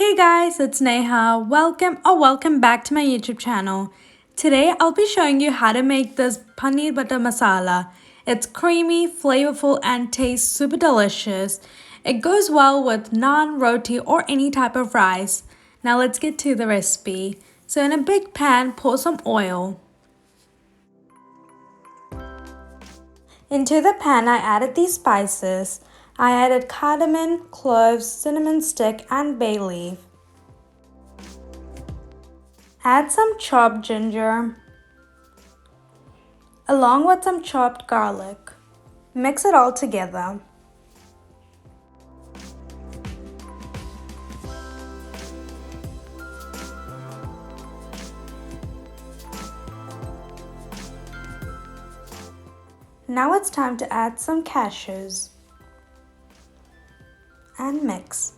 Hey guys, it's Neha. Welcome back to my YouTube channel. Today I'll be showing you how to make this paneer butter masala. It's creamy, flavorful and tastes super delicious. It goes well with naan, roti or any type of rice. Now let's get to the recipe. So in a big pan, pour some oil. Into the pan I added these spices. I added cardamom, cloves, cinnamon stick and bay leaf. Add some chopped ginger along with some chopped garlic. Mix it all together. Now it's time to add some cashews and mix.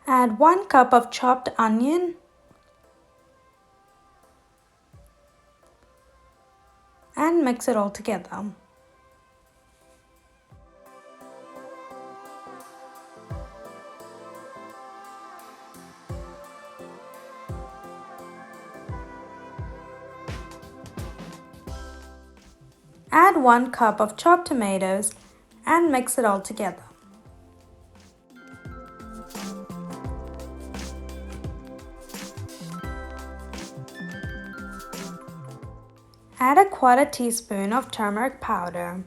Add 1 cup of chopped onion and mix it all together. Add 1 cup of chopped tomatoes and mix it all together. Add a 1/4 teaspoon of turmeric powder.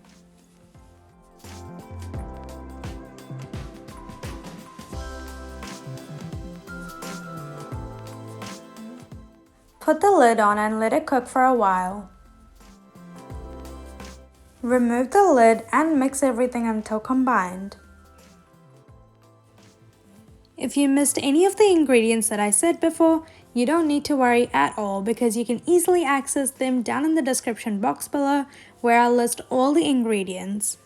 Put the lid on and let it cook for a while. Remove the lid and mix everything until combined. If you missed any of the ingredients that I said before, you don't need to worry at all because you can easily access them down in the description box below where I'll list all the ingredients.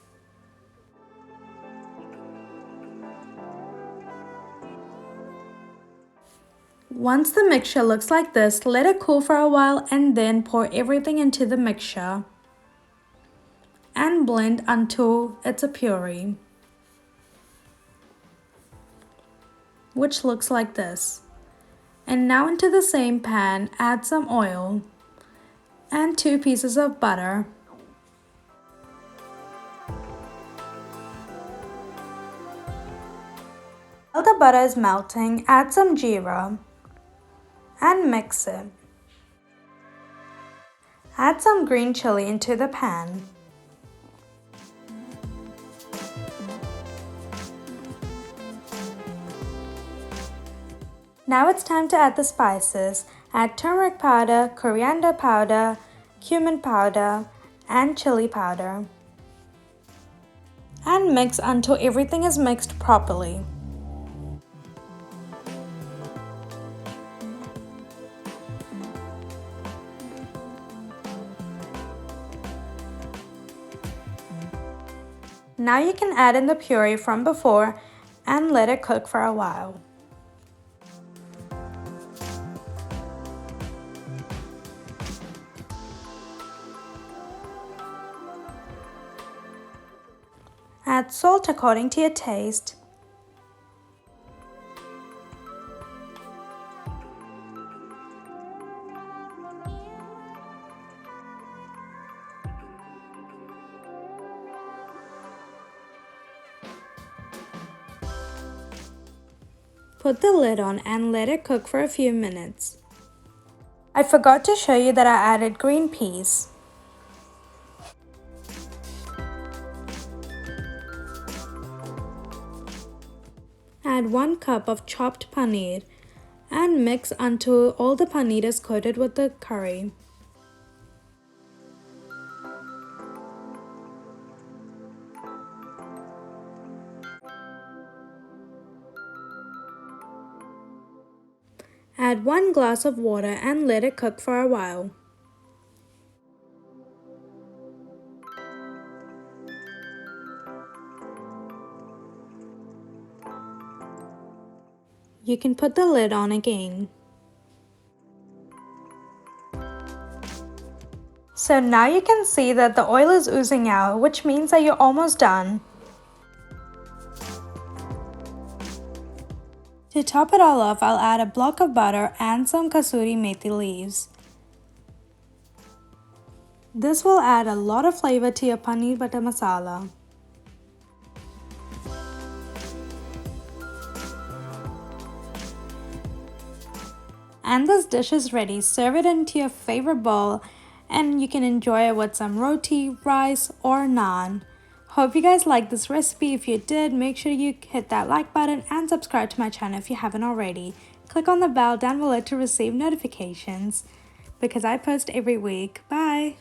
Once the mixture looks like this, let it cool for a while and then pour everything into the mixture and blend until it's a puree, which looks like this. And now into the same pan, add some oil and 2 pieces of butter. While the butter is melting, add some jeera and mix it. Add some green chili into the pan. Now it's time to add the spices. Add turmeric powder, coriander powder, cumin powder, and chili powder. And mix until everything is mixed properly. Now you can add in the puree from before and let it cook for a while. Add salt according to your taste. Put the lid on and let it cook for a few minutes. I forgot to show you that I added green peas. Add 1 cup of chopped paneer and mix until all the paneer is coated with the curry. Add 1 glass of water and let it cook for a while. You can put the lid on again. So now you can see that the oil is oozing out, which means that you're almost done. To top it all off, I'll add a block of butter and some Kasoori Methi leaves. This will add a lot of flavor to your paneer butter masala. And this dish is ready. Serve it into your favorite bowl and you can enjoy it with some roti, rice, or naan. Hope you guys liked this recipe. If you did, make sure you hit that like button and subscribe to my channel if you haven't already. Click on the bell down below to receive notifications because I post every week. Bye!